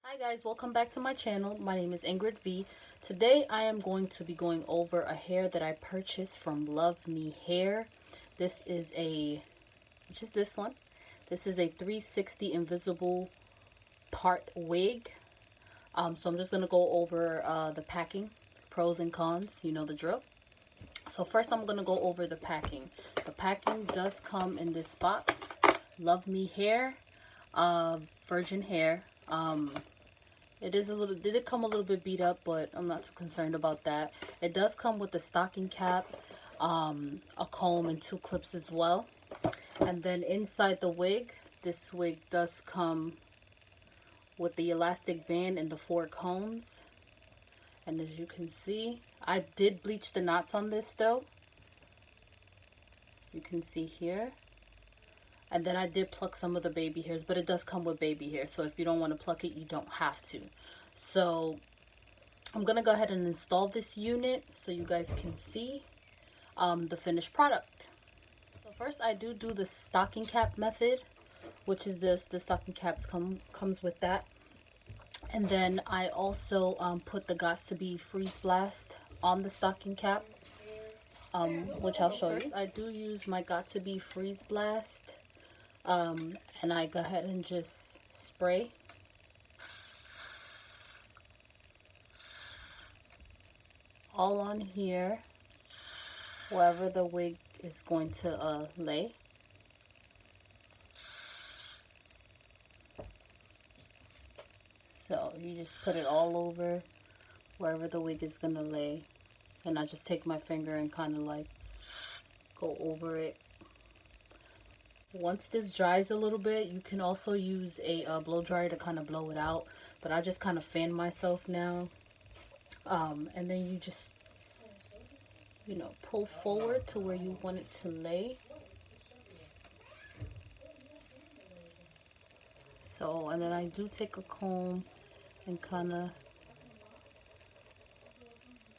Hi guys, welcome back to my channel. My name is Ingrid V. Today I am going to be going over a hair that I purchased from LuvmeHair. This is which is this one. This is a 360 invisible part wig. So I'm just going to go over the packing, pros and cons, you know the drill. So first I'm going to go over the packing. The packing does come in this box. LuvmeHair, virgin hair. It did come a little bit beat up, but I'm not too concerned about that. It does come with a stocking cap, a comb, and 2 clips as well. And then inside the wig, this wig does come with the elastic band and the 4 combs. And as you can see, I did bleach the knots on this though, as you can see here. And then I did pluck some of the baby hairs, but it does come with baby hair. So if you don't want to pluck it, you don't have to. So I'm going to go ahead and install this unit so you guys can see the finished product. So first I do the stocking cap method, which is this. The stocking caps comes with that. And then I also put the Got2b Freeze Blast on the stocking cap, which I'll show you. I do use my Got2b Freeze Blast. And I go ahead and just spray. All on here, wherever the wig is going to lay. So you just put it all over wherever the wig is going to lay. And I just take my finger and kind of like go over it. Once this dries a little bit, you can also use a blow dryer to kind of blow it out, but I just kind of fan myself now. And then you just, you know, pull forward to where you want it to lay. So, and then I do take a comb and kind of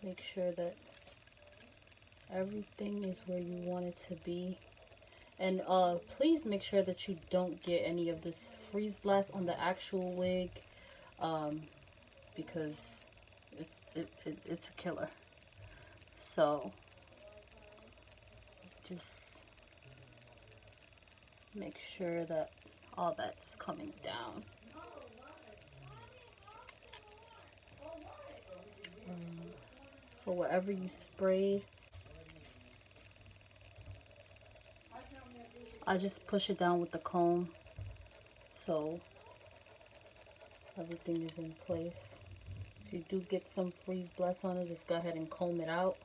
make sure that everything is where you want it to be. And please make sure that you don't get any of this freeze blast on the actual wig, because it's a killer. So just make sure that all that's coming down. So wherever you sprayed, I just push it down with the comb so everything is in place. If you do get some freeze blast on it, just go ahead and comb it out,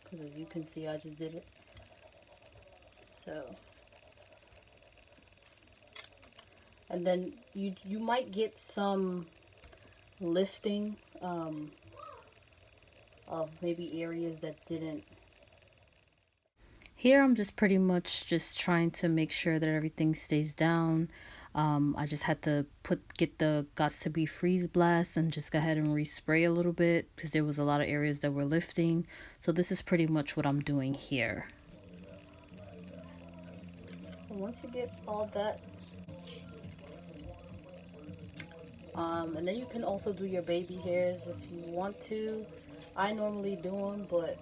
because as you can see, I just did it. So, and then you might get some lifting of maybe areas that didn't. Here I'm just pretty much just trying to make sure that everything stays down. I just had to get the Got2b Freeze Blast and just go ahead and respray a little bit, because there was a lot of areas that were lifting. So this is pretty much what I'm doing here. And once you get all that, and then you can also do your baby hairs if you want to. I normally do them, but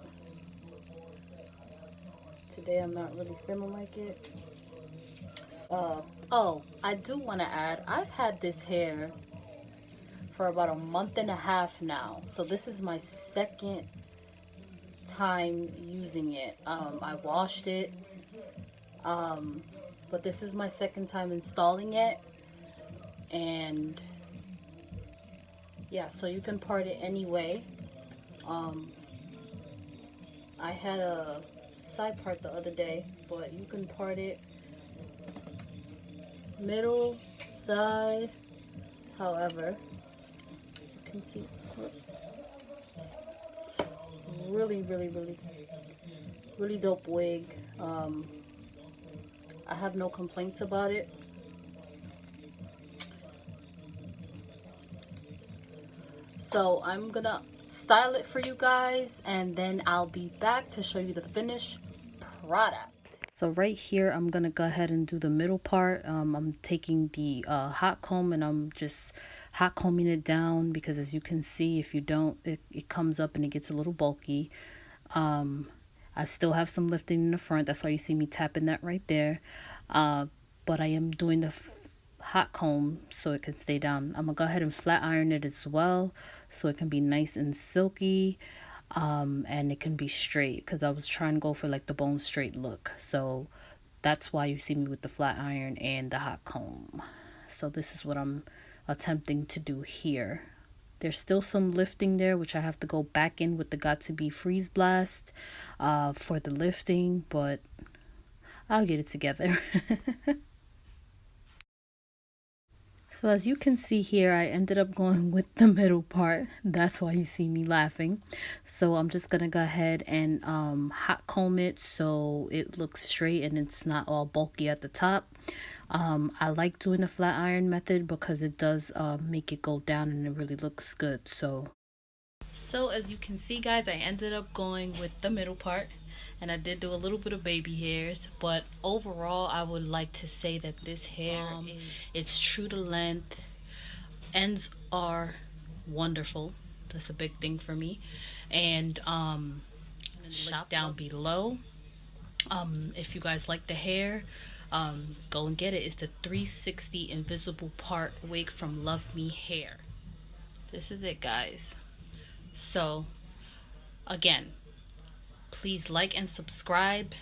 today I'm not really feeling like it. Oh, I do want to add, I've had this hair for about a month and a half now. So this is my second time using it. I washed it, but this is my second time installing it. And yeah, so you can part it any way. I had a side part the other day, but you can part it middle, side, however. You can see really dope wig. I have no complaints about it. So I'm gonna style it for you guys, and then I'll be back to show you the finished product. So right here, I'm going to go ahead and do the middle part. I'm taking the hot comb and I'm just hot combing it down because as you can see, if you don't, it comes up and it gets a little bulky. I still have some lifting in the front. That's why you see me tapping that right there. But I am doing the hot comb so it can stay down. I'm going to go ahead and flat iron it as well so it can be nice and silky. And it can be straight because I was trying to go for like the bone straight look. So that's why you see me with the flat iron and the hot comb. So this is what I'm attempting to do here. There's still some lifting there, which I have to go back in with the Got2b Freeze Blast for the lifting, but I'll get it together. So as you can see here, I ended up going with the middle part. That's why you see me laughing. So I'm just going to go ahead and hot comb it so it looks straight and it's not all bulky at the top. I like doing the flat iron method because it does make it go down and it really looks good. So as you can see, guys, I ended up going with the middle part. And I did do a little bit of baby hairs, but overall I would like to say that this hair it's true to length. Ends are wonderful. That's a big thing for me. And shop down below. If you guys like the hair, go and get it. It's the 360 invisible part wig from LuvmeHair. This is it, guys. So again, please like and subscribe.